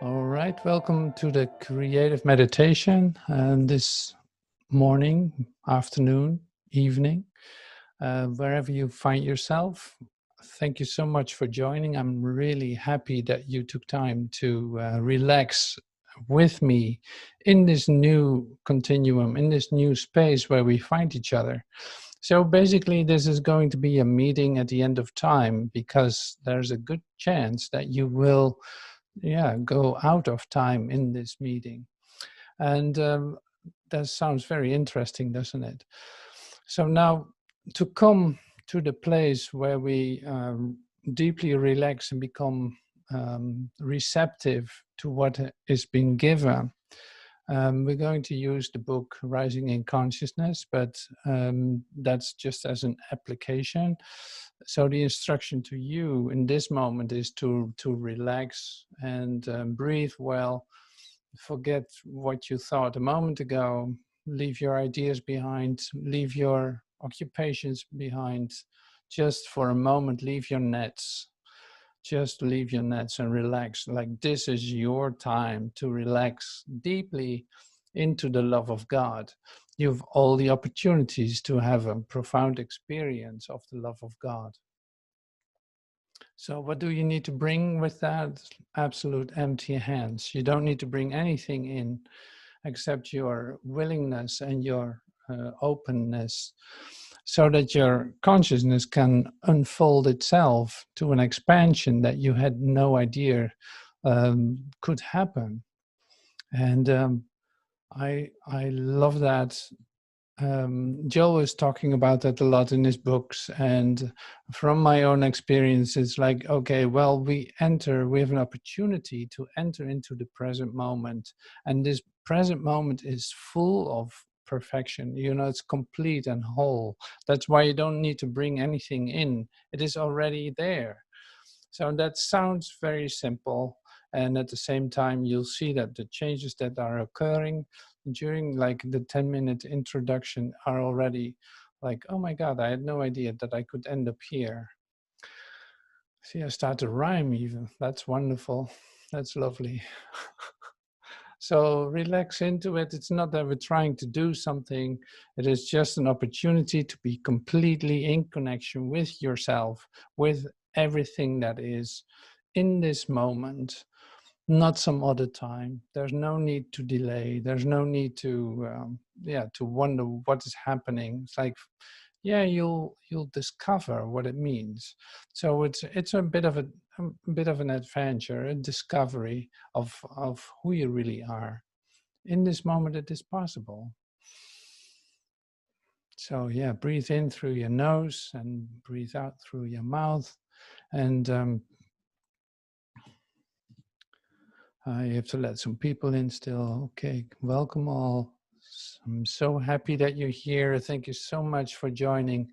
All right, welcome to the creative meditation this morning, afternoon, evening, wherever you find yourself. Thank you so much for joining. I'm really happy that you took time to relax with me in this new continuum, in this new space where we find each other. So basically, this is going to be a meeting at the end of time because there's a good chance that you will go out of time in this meeting. And that sounds very interesting, doesn't it? So now to come to the place where we deeply relax and become receptive to what is being given, we're going to use the book Rising in Consciousness, but that's just as an application. So the instruction to you in this moment is to relax and breathe well, forget what you thought a moment ago, leave your ideas behind, leave your occupations behind, just for a moment leave your nets. Just leave your nets and relax. Like this is your time to relax deeply into the love of God. You have all the opportunities to have a profound experience of the love of God. So what do you need to bring with that? Absolute empty hands. You don't need to bring anything in except your willingness and your openness, so that your consciousness can unfold itself to an expansion that you had no idea could happen. And I love that. Joe is talking about that a lot in his books, and from my own experience, it's like, okay, well, we have an opportunity to enter into the present moment, and this present moment is full of perfection. You know, it's complete and whole. That's why you don't need to bring anything in. It is already there. So that sounds very simple, and at the same time, you'll see that the changes that are occurring during like the 10-minute introduction are already like, oh my God, I had no idea that I could end up here. See, I start to rhyme even. That's wonderful. That's lovely. So relax into it. It's not that we're trying to do something. It is just an opportunity to be completely in connection with yourself, with everything that is in this moment, not some other time. There's no need to delay. There's no need to to wonder what is happening. It's like, yeah, you'll discover what it means. So it's a bit of an adventure, a discovery of who you really are. In this moment, it is possible. So yeah, breathe in through your nose and breathe out through your mouth, and you have to let some people in still. Okay, welcome all. I'm so happy that you're here. Thank you so much for joining.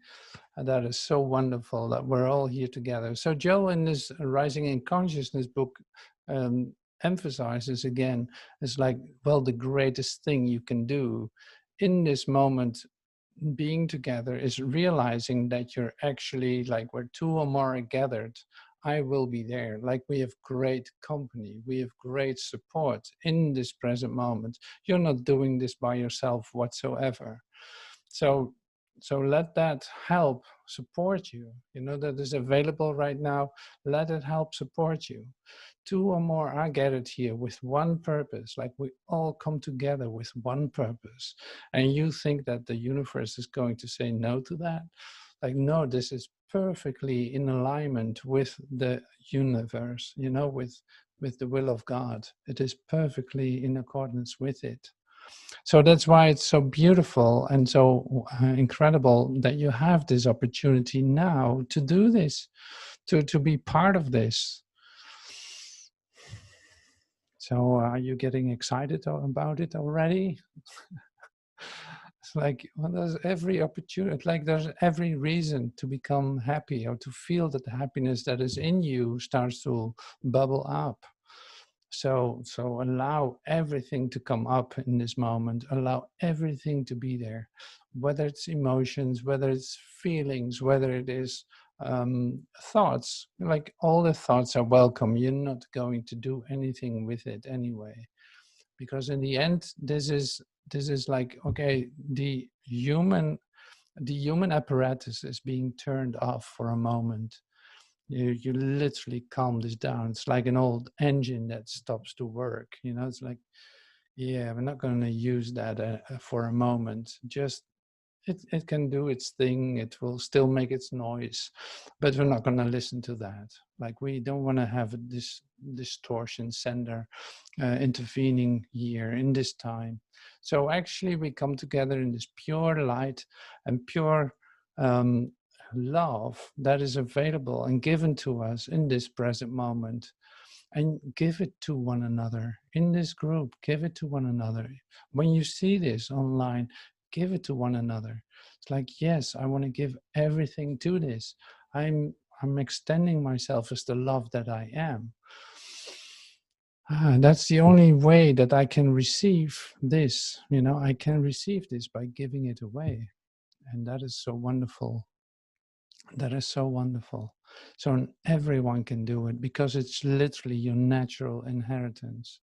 That is so wonderful that we're all here together. So Joe, in this Rising in Consciousness book, emphasizes again, it's like, well, the greatest thing you can do in this moment being together is realizing that you're actually like, where two or more are gathered, I will be there. Like, we have great company, we have great support in this present moment. You're not doing this by yourself whatsoever. So let that help support you. You know, that is available right now. Let it help support you. Two or more are gathered here with one purpose, like we all come together with one purpose. And you think that the universe is going to say no to that? Like, no, this is perfectly in alignment with the universe, you know, with the will of God. It is perfectly in accordance with it. So that's why it's so beautiful and so incredible that you have this opportunity now to do this, to be part of this. So are you getting excited about it already? It's like, well, there's every opportunity, like there's every reason to become happy or to feel that the happiness that is in you starts to bubble up. So allow everything to come up in this moment. Allow everything to be there, whether it's emotions, whether it's feelings, whether it is thoughts. Like all the thoughts are welcome. You're not going to do anything with it anyway, because in the end, this is like, okay, the human apparatus is being turned off for a moment. You literally calm this down. It's like an old engine that stops to work. It's like, yeah, we're not going to use that for a moment. Just it can do its thing. It will still make its noise, but we're not going to listen to that. Like, we don't want to have this distortion sender intervening here in this time. So actually we come together in this pure light and pure love that is available and given to us in this present moment, and give it to one another in this group. Give it to one another. When you see this online, give it to one another. It's like, yes, I want to give everything to this. I'm extending myself as the love that I am. That's the only way that I can receive this. I can receive this by giving it away. And that is so wonderful. That is so wonderful. So everyone can do it because it's literally your natural inheritance.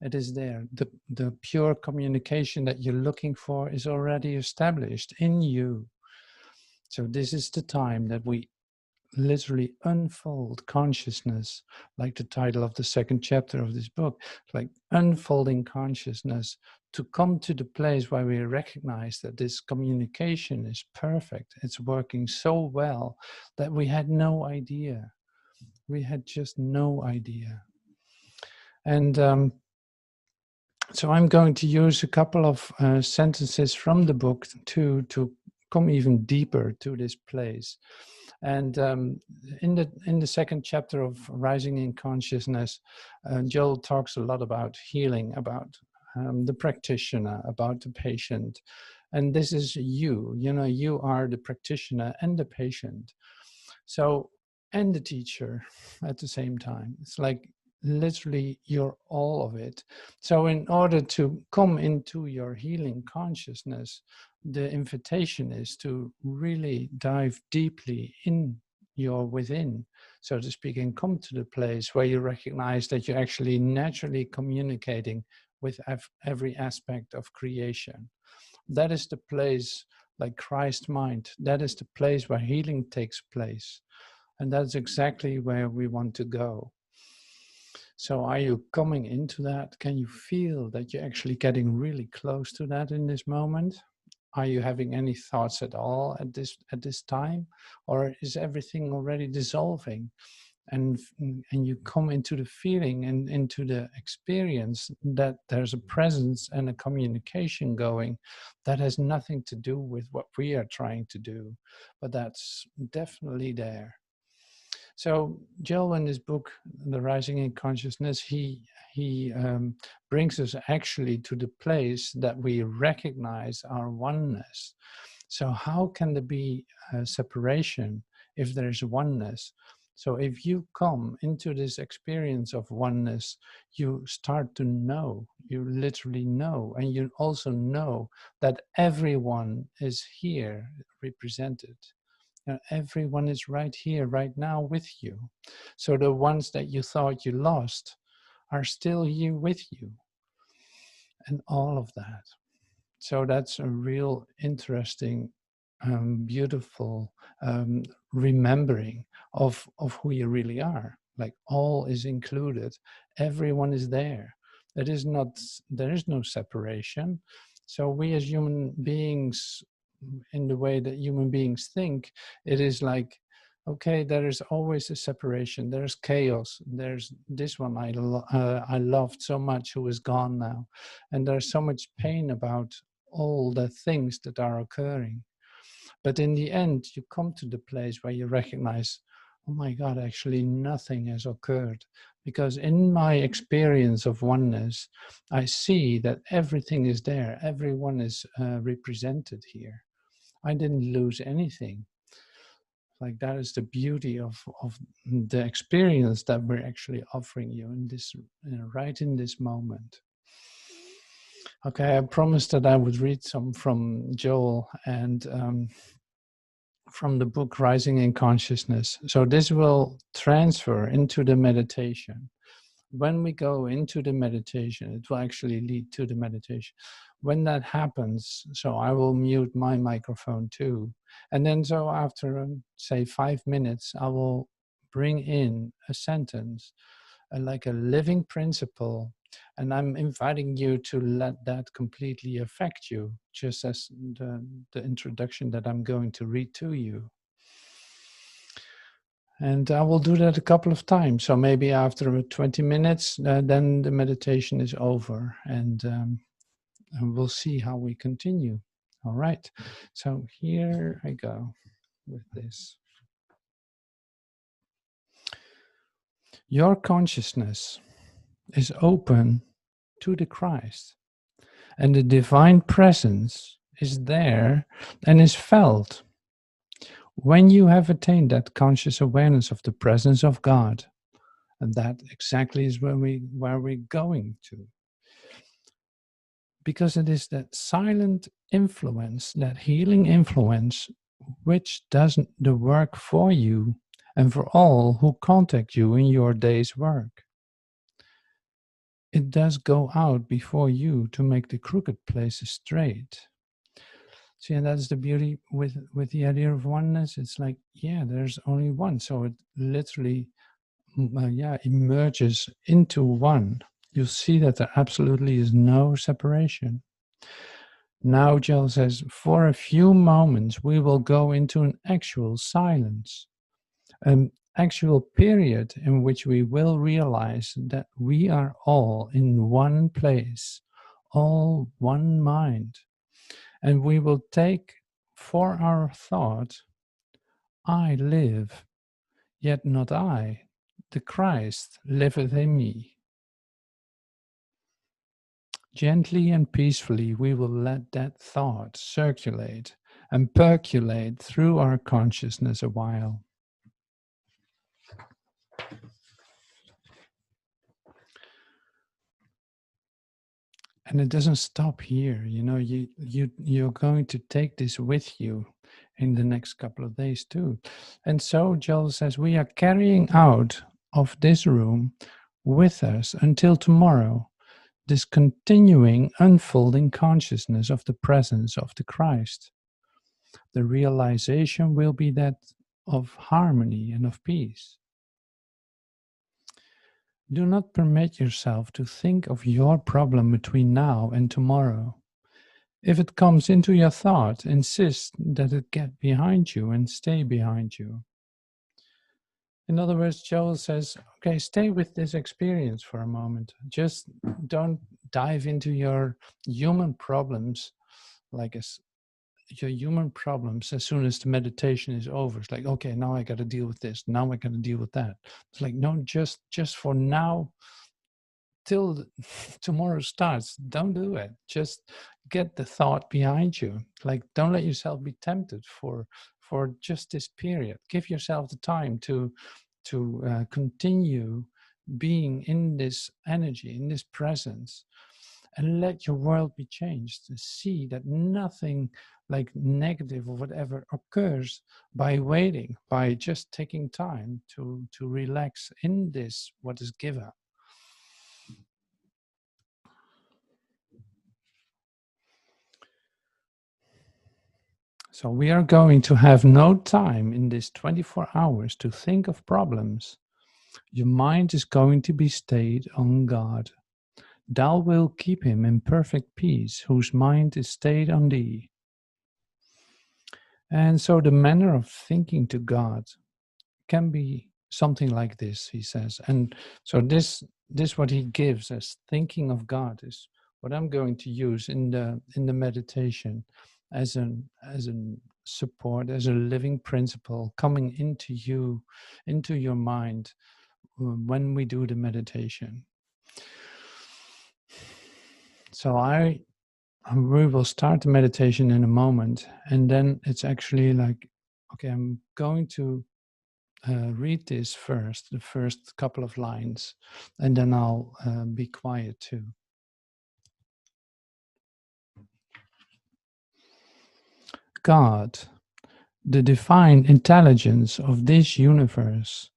It is there. The pure communication that you're looking for is already established in you. So this is the time that we literally unfold consciousness, like the title of the second chapter of this book, like unfolding consciousness, to come to the place where we recognize that this communication is perfect. It's working so well that we had no idea. We had just no idea. And so I'm going to use a couple of sentences from the book to come even deeper to this place. And in the second chapter of Rising in Consciousness, Joel talks a lot about healing, about the practitioner, about the patient. And this is you. You are the practitioner and the patient. So, and the teacher at the same time. It's like literally you're all of it. So in order to come into your healing consciousness, the invitation is to really dive deeply in your within, so to speak, and come to the place where you recognize that you're actually naturally communicating with every aspect of creation. That is the place, like Christ mind, that is the place where healing takes place. And that's exactly where we want to go. So are you coming into that? Can you feel that you're actually getting really close to that in this moment? Are you having any thoughts at all at this time? Or is everything already dissolving? And you come into the feeling and into the experience that there's a presence and a communication going that has nothing to do with what we are trying to do, but that's definitely there. So Joel, in his book, The Rising in Consciousness, he brings us actually to the place that we recognize our oneness. So how can there be a separation if there's oneness? So if you come into this experience of oneness, you start to know, you literally know, and you also know that everyone is here represented. Everyone is right here, right now with you. So the ones that you thought you lost are still here with you. And all of that. So that's a real interesting, beautiful remembering of who you really are. Like all is included. Everyone is there. There is no separation. So we as human beings, in the way that human beings think, it is like Okay, there is always a separation. There's chaos. There's this one I loved so much who is gone now. And there's so much pain about all the things that are occurring. But in the end, you come to the place where you recognize, oh my God, actually nothing has occurred. Because in my experience of oneness, I see that everything is there. Everyone is represented here. I didn't lose anything. Like that is the beauty of the experience that we're actually offering you in this, right in this moment. Okay, I promised that I would read some from Joel and from the book Rising in Consciousness. So this will transfer into the meditation. When we go into the meditation, it will actually lead to the meditation. When that happens, so I will mute my microphone too. And then so after, say, 5 minutes, I will bring in a sentence, like a living principle. And I'm inviting you to let that completely affect you, just as the introduction that I'm going to read to you. And I will do that a couple of times. So maybe after 20 minutes, then the meditation is over, and we'll see how we continue. All right. So here I go with this. Your consciousness is open to the Christ, and the divine presence is there and is felt. When you have attained that conscious awareness of the presence of God, and that exactly is where we're going to. Because it is that silent influence, that healing influence, which does the work for you and for all who contact you in your day's work. It does go out before you to make the crooked places straight. See, and that's the beauty with the idea of oneness. It's like, yeah, there's only one. So it literally, emerges into one. You'll see that there absolutely is no separation. Now, Joel says, for a few moments, we will go into an actual silence, an actual period in which we will realize that we are all in one place, all one mind. And we will take for our thought, I live, yet not I, the Christ liveth in me. Gently and peacefully, we will let that thought circulate and percolate through our consciousness a while. And it doesn't stop here. You know, you're going to take this with you in the next couple of days too. And so Joel says, we are carrying out of this room with us until tomorrow this continuing unfolding consciousness of the presence of the Christ. The realization will be that of harmony and of peace. Do not permit yourself to think of your problem between now and tomorrow. If it comes into your thought, insist that it get behind you and stay behind you. In other words, Joel says, okay, stay with this experience for a moment. Just don't dive into your human problems like your human problems as soon as the meditation is over. It's like, okay, now I got to deal with this. Now I got to deal with that. It's like, no, just for now, till tomorrow starts, don't do it. Just get the thought behind you. Like, don't let yourself be tempted for just this period. Give yourself the time to continue being in this energy, in this presence, and let your world be changed. To see that nothing like negative or whatever occurs by waiting, by just taking time to relax in this what is given. So we are going to have no time in this 24 hours to think of problems. Your mind is going to be stayed on God. Thou wilt keep him in perfect peace, whose mind is stayed on thee. And so the manner of thinking to God can be something like this, he says. And so this what he gives as thinking of God is what I'm going to use in the meditation as an support, as a living principle coming into you, into your mind when we do the meditation. So we will start the meditation in a moment, and then it's actually like, okay, I'm going to read this first, the first couple of lines, and then I'll be quiet too. God, the divine intelligence of this universe,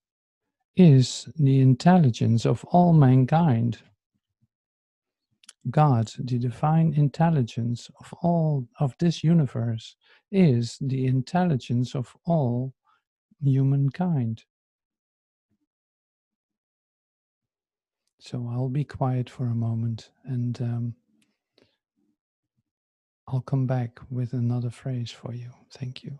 is the intelligence of all mankind. God, the divine intelligence of all of this universe, is the intelligence of all humankind. So I'll be quiet for a moment, and I'll come back with another phrase for you. Thank you.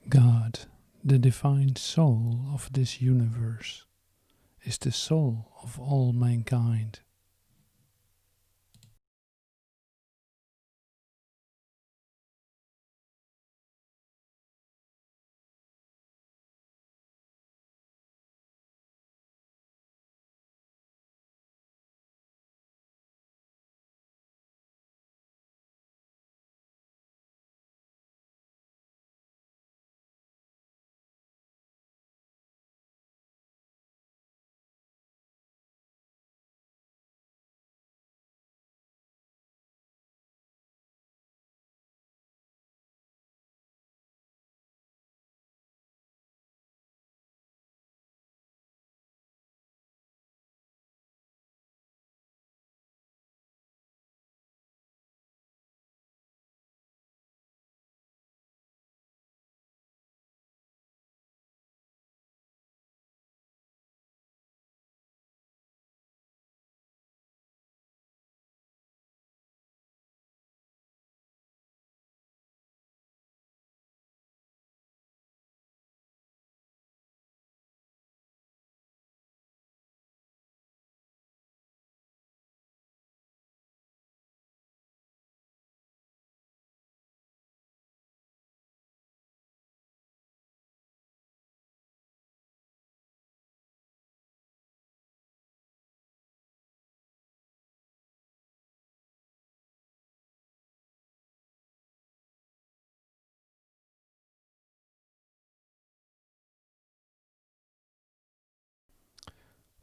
God, the divine soul of this universe, is the soul of all mankind.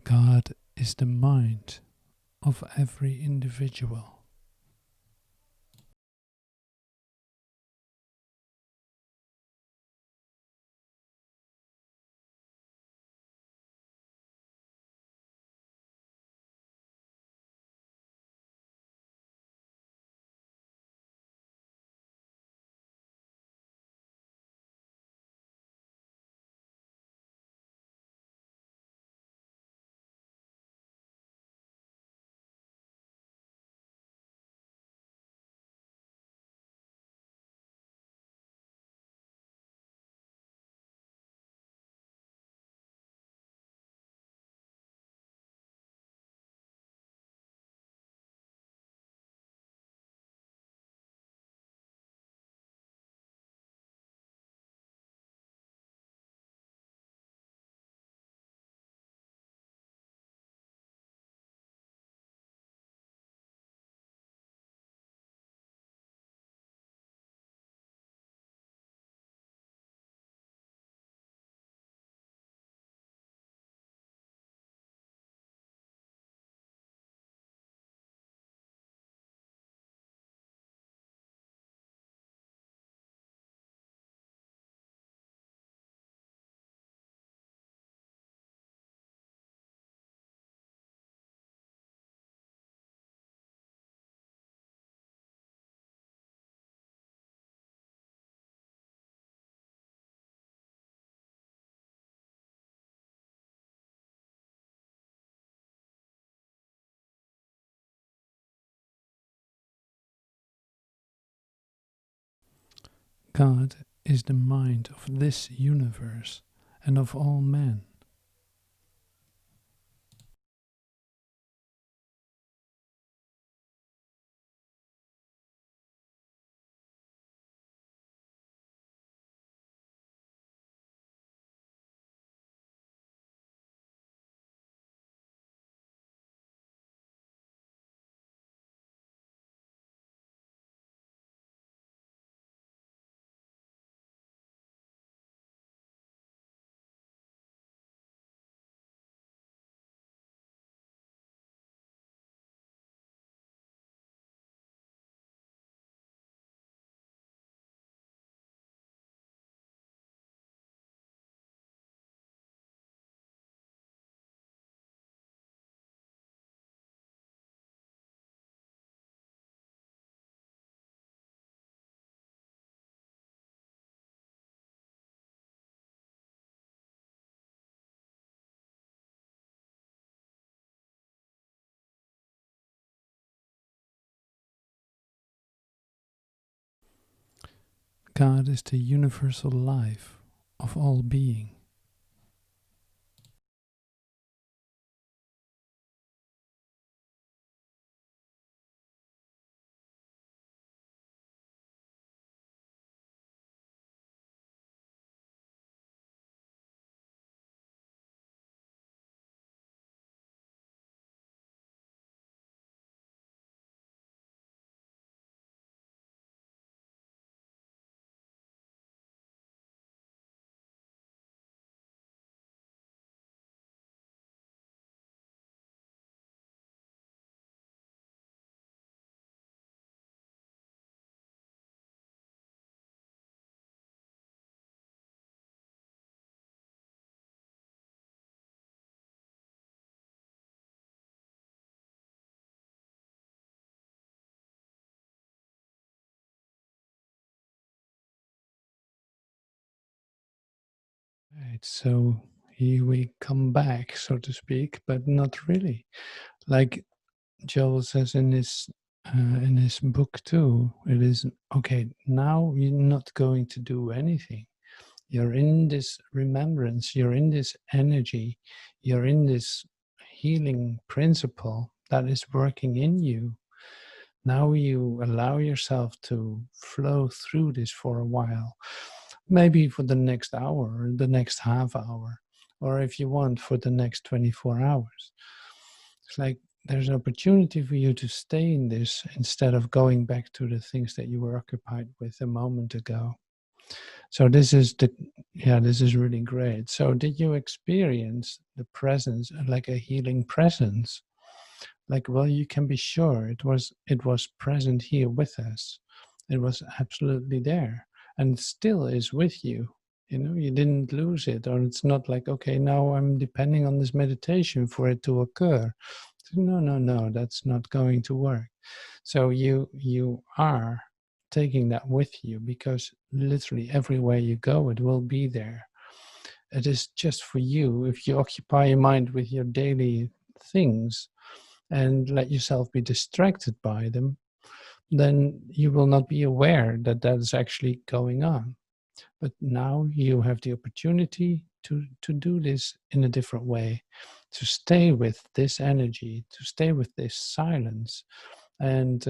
God is the mind of every individual. God is the mind of this universe and of all men. God is the universal life of all being. Right, so here we come back, so to speak, but not really. Like Joel says in his book too, it is okay. Now you're not going to do anything. You're in this remembrance. You're in this energy. You're in this healing principle that is working in you. Now you allow yourself to flow through this for a while, maybe for the next hour, or the next half hour, or if you want, for the next 24 hours. It's like there's an opportunity for you to stay in this instead of going back to the things that you were occupied with a moment ago. So this is the, yeah, this is really great. So did you experience the presence, like a healing presence? Like, well, you can be sure it was present here with us. It was absolutely there, and still is with you. You know, you didn't lose it, or it's not like, okay, now I'm depending on this meditation for it to occur. No, no, no, that's not going to work. So you are taking that with you, because literally everywhere you go, it will be there. It is just for you. If you occupy your mind with your daily things and let yourself be distracted by them, then you will not be aware that that is actually going on. But now you have the opportunity to do this in a different way, to stay with this energy, to stay with this silence, and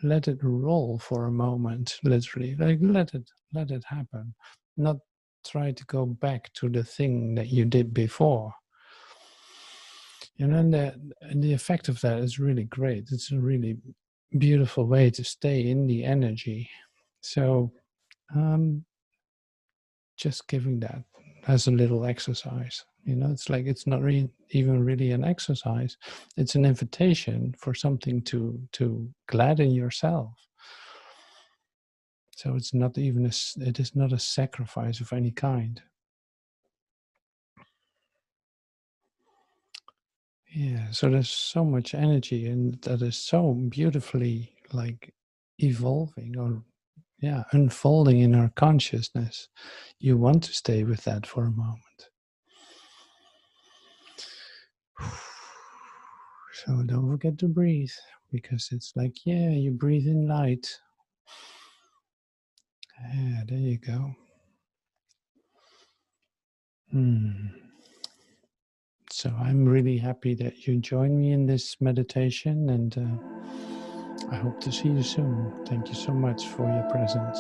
let it roll for a moment, literally, like let it happen. Not try to go back to the thing that you did before. You know, and the effect of that is really great. It's a really beautiful way to stay in the energy. So um, just giving that as a little exercise. You know, it's like it's not even really an exercise. It's an invitation for something to gladden yourself. So it's not even it is not a sacrifice of any kind. Yeah. So there's so much energy, and that is so beautifully like evolving, or yeah, unfolding in our consciousness. You want to stay with that for a moment. So don't forget to breathe, because it's like, yeah, you breathe in light. Yeah, there you go. Hmm. So I'm really happy that you joined me in this meditation, and I hope to see you soon. Thank you so much for your presence.